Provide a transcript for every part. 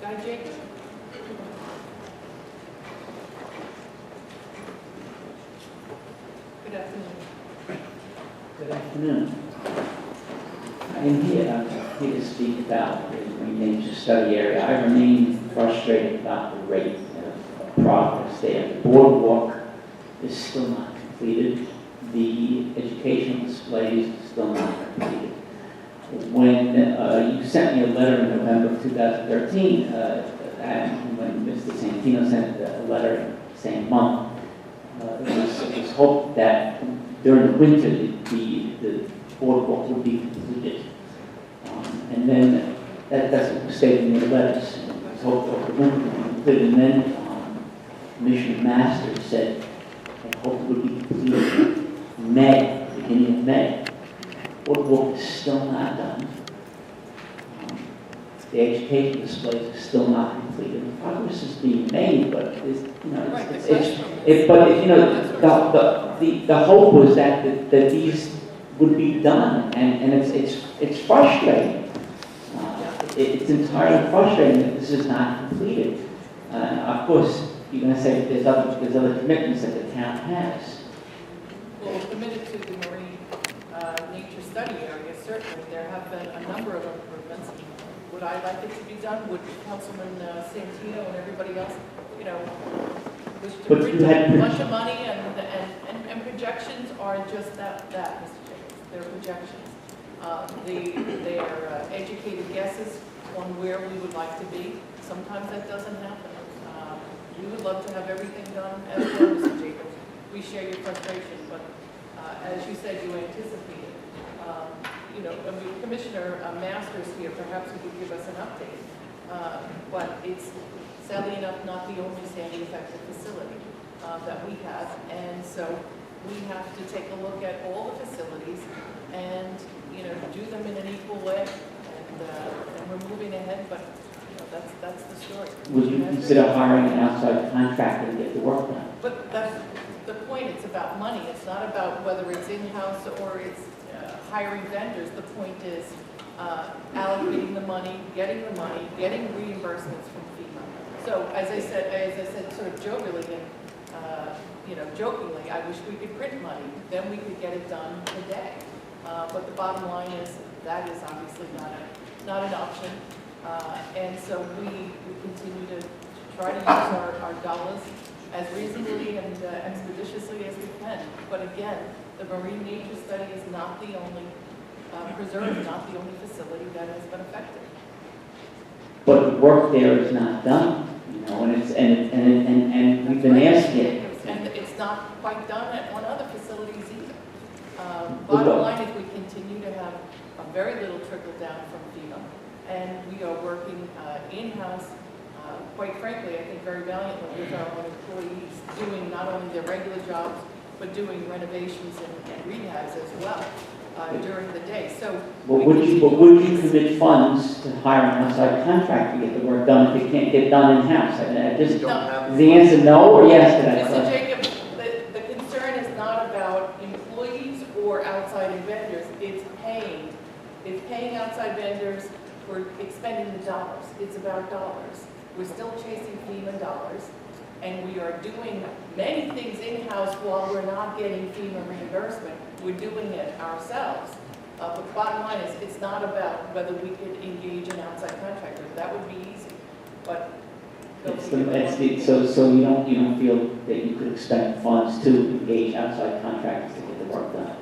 Guy Jacob? Good afternoon. Good afternoon. I'm here to speak about the Marine Nature Study area. I remain frustrated about the rate of progress there. The boardwalk is still not completed. The educational displays are still not completed. When you sent me a letter in November of 2013, and when Mr. Santino sent a letter the same month, it was hoped that during the winter the boardwalk would be completed. And then that's what was stated in the letters. It was hoped that the winter would be completed. And then Commissioner Masters said that hope it would be completed in May, beginning of May. Boardwalk is still not done. The education displays are still not completed. The progress is being made, but the hope was that these would be done, and it's frustrating. It's entirely frustrating that this is not completed. Of course, you're going to say there's other commitments that the town has. Well, we're committed to the Marine Nature Study area, certainly. There have been a number of improvements. Would I like it to be done? Would Councilman Santino and everybody else, wish to bring a bunch of money and projections are just that, Mr. Jacobs. They're projections. They are educated guesses on where we would like to be. Sometimes that doesn't happen. We would love to have everything done as well, Mr. Jacobs. We share your frustration, but as you said, you anticipated. Commissioner Masters here, perhaps he could give us an update. But it's, sadly enough, not the only sandy affected facility that we have. And so we have to take a look at all the facilities and, do them in an equal way. And we're moving ahead, but that's the story. Would you consider hiring an outside contractor to get the work done? But that's the point. It's about money. It's not about whether it's in-house or it's hiring vendors. The point is allocating the money, getting reimbursements from FEMA. So as I said, sort of jovially and jokingly, I wish we could print money. Then we could get it done today. But the bottom line is that is obviously not an option. And so we continue to try to use our dollars as reasonably and expeditiously as we can. But again, the Marine Nature Study is not the only preserve, not the only facility that has been affected. But the work there is not done, and we've been asking. And it's not quite done on other facilities either. Bottom line is we continue to have a very little trickle down from FEMA, and we are working in-house. Quite frankly, I think very valiantly with our own employees, doing not only their regular jobs, but doing renovations and rehabs as well during the day. So, would you commit funds to hire an outside contractor to get the work done if it can't get done in-house? Is the answer no or yes to that question? Mr. Jacob, the concern is not about employees or outside vendors. It's paying outside vendors for expending the dollars. It's about dollars. We're still chasing FEMA dollars, and we are doing many things in-house while we're not getting FEMA reimbursement. We're doing it ourselves. But the bottom line is, it's not about whether we could engage an outside contractor. That would be easy. But so you don't feel that you could expend funds to engage outside contractors to get the work done.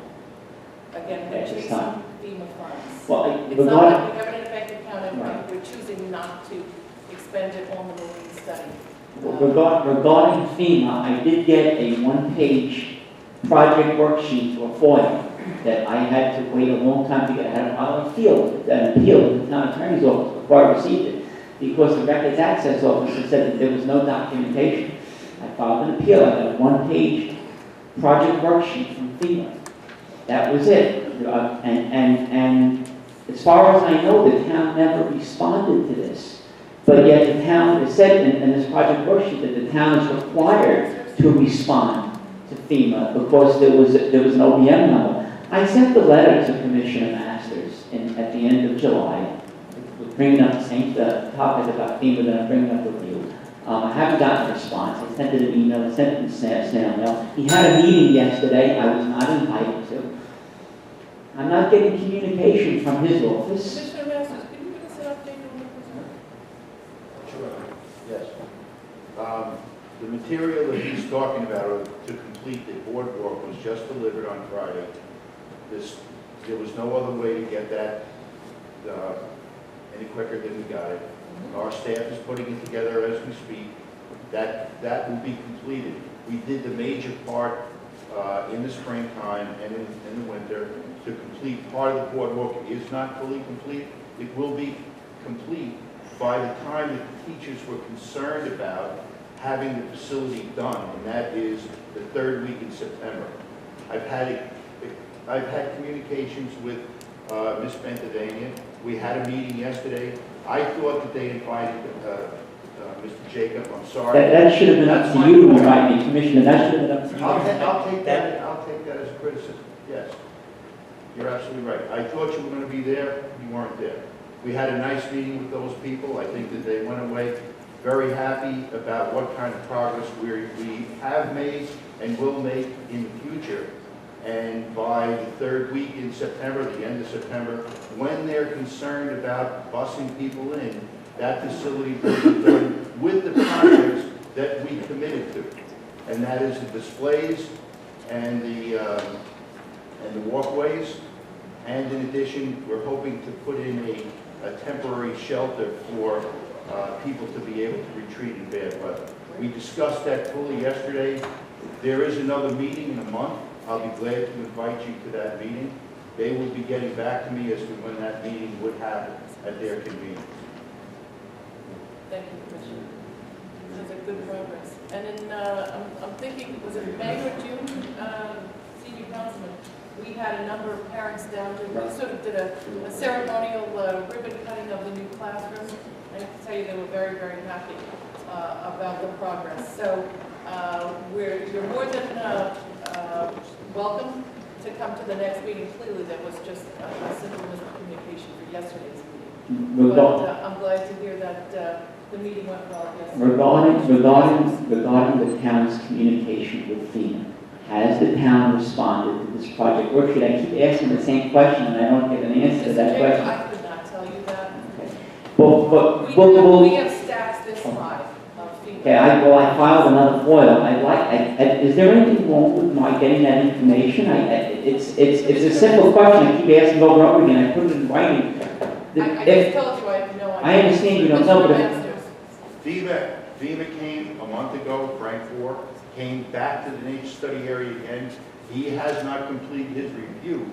Again, we're chasing FEMA funds. Well, it's not like we have an effective account and we're choosing not to expend it on the marine study. Regarding FEMA, I did get a one-page project worksheet to a FOIA that I had to wait a long time to get. I had to file an appeal to the town attorney's office before I received it because the records access officer said that there was no documentation. I filed an appeal. I got a one-page project worksheet from FEMA. That was it. And as far as I know, the town never responded to this. But yet the town has said in this project worksheet that the town is required to respond to FEMA because there was an OBM number. I sent the letter to Commissioner Masters at the end of July bringing up the same topic about FEMA that I'm bringing up with you. I haven't gotten a response. I sent it an email, I sent it in snail mail. He had a meeting yesterday I was not invited to. I'm not getting communication from his office. Commissioner Masters, can you give us an update on the preserve? Sure, yes. The material that he's talking about to complete the boardwalk was just delivered on Friday. There was no other way to get that any quicker than we got it. Our staff is putting it together as we speak. That will be completed. We did the major part in the springtime and in the winter to complete part of the boardwalk. It is not fully complete. It will be complete by the time that the teachers were concerned about having the facility done, and that is the third week in September. I've had communications with Ms. Bentavania. We had a meeting yesterday. I thought that they invited Mr. Jacob. I'm sorry. That should have been up to you to invite me, Commissioner. That should have been up to you. I'll take that as a criticism. Yes, you're absolutely right. I thought you were going to be there. You weren't there. We had a nice meeting with those people. I think that they went away very happy about what kind of progress we have made and will make in the future. And by the third week in September, the end of September, when they're concerned about busing people in, that facility will be done with the projects that we committed to. And that is the displays and the walkways. And in addition, we're hoping to put in a temporary shelter for people to be able to retreat in bad weather. We discussed that fully yesterday. There is another meeting in a month. I'll be glad to invite you to that meeting. They will be getting back to me as to when that meeting would happen at their convenience. Thank you, Commissioner. Those are good progress. And in, I'm thinking, was it May or June, senior councilman, we had a number of parents down there. We sort of did a ceremonial ribbon cutting of the new classroom. I have to tell you, they were very, very happy about the progress. So you're more than welcome to come to the next meeting. Clearly, there was just a simple miscommunication for yesterday's meeting. But I'm glad to hear that the meeting went well yesterday. Regarding the town's communication with FEMA, has the town responded to this project worksheet? I keep asking the same question and I don't get an answer to that question. I could not tell you that. Okay. We have stacks this high of FEMA. Okay, I filed another FOIL. Is there anything wrong with my getting that information? It's a simple question. I keep asking over and over again. I put it in writing. I just told you I have no idea. I understand you don't know, but FEMA came a month ago. Frank Moore came back to the nature study area again. He has not completed his review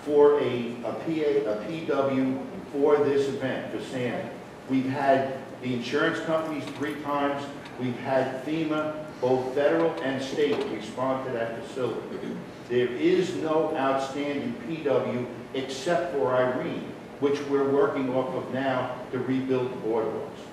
for a PW for this event, for Santa. We've had the insurance companies 3 times. We've had FEMA, both federal and state, respond to that facility. There is no outstanding PW except for Irene, which we're working off of now to rebuild the boardwalks.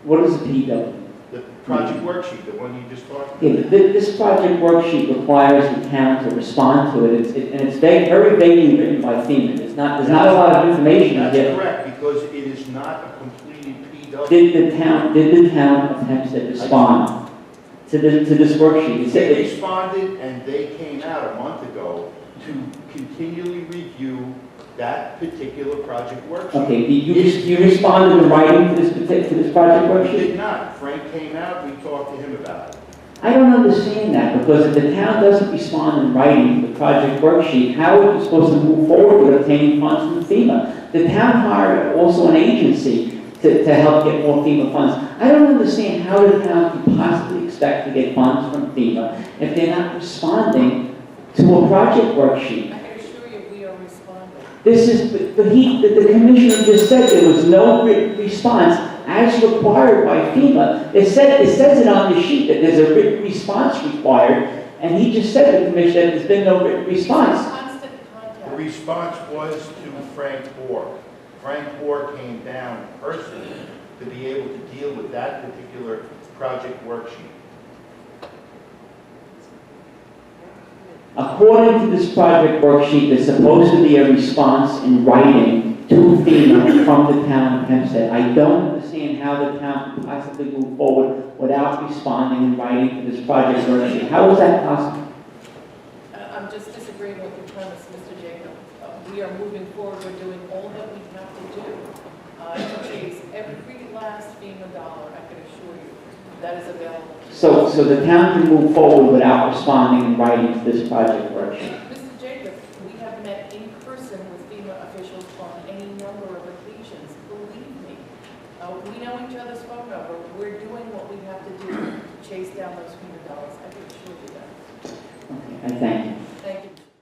what is a PW? The project worksheet, the one you just talked about. Yeah, this project worksheet requires the town to respond to it. And it's very vaguely written by FEMA. There's not a lot of information That's here. correct, because it is not a completed PW. Did the town attempt to respond to this worksheet? They responded, and they came out a month ago to continually review that particular project worksheet. Okay, you responded in writing to this project We worksheet? did not. Frank came out, we talked to him about it. I don't understand that, because if the town doesn't respond in writing to the project worksheet, how are you supposed to move forward with obtaining funds from FEMA? The town hired also an agency to help get more FEMA funds. I don't understand how the town can possibly expect to get funds from FEMA if they're not responding to a project worksheet. I can assure you we are responding. The commissioner just said there was no written response as required by FEMA. It says it on the sheet that there's a written response required, and he just said to the commissioner that there's been no written response. Constant contact. The response was to Frank Moore. Frank Moore came down personally to be able to deal with that particular project worksheet. According to this project worksheet, there's supposed to be a response in writing to FEMA from the town of Hempstead. I don't understand how the town can possibly move forward without responding in writing to this project worksheet. How is that possible? I'm just disagreeing with your premise, Mr. Jacob. We are moving forward, we're doing all that we have to do to chase every last FEMA dollar, I can assure you, that is available. So the town can move forward without responding in writing to this project worksheet. Mr. Jacob, we have met in person with FEMA officials on any number of occasions. Believe me, we know each other's phone number. We're doing what we have to do to chase down those FEMA dollars. I can assure you that. Okay, I thank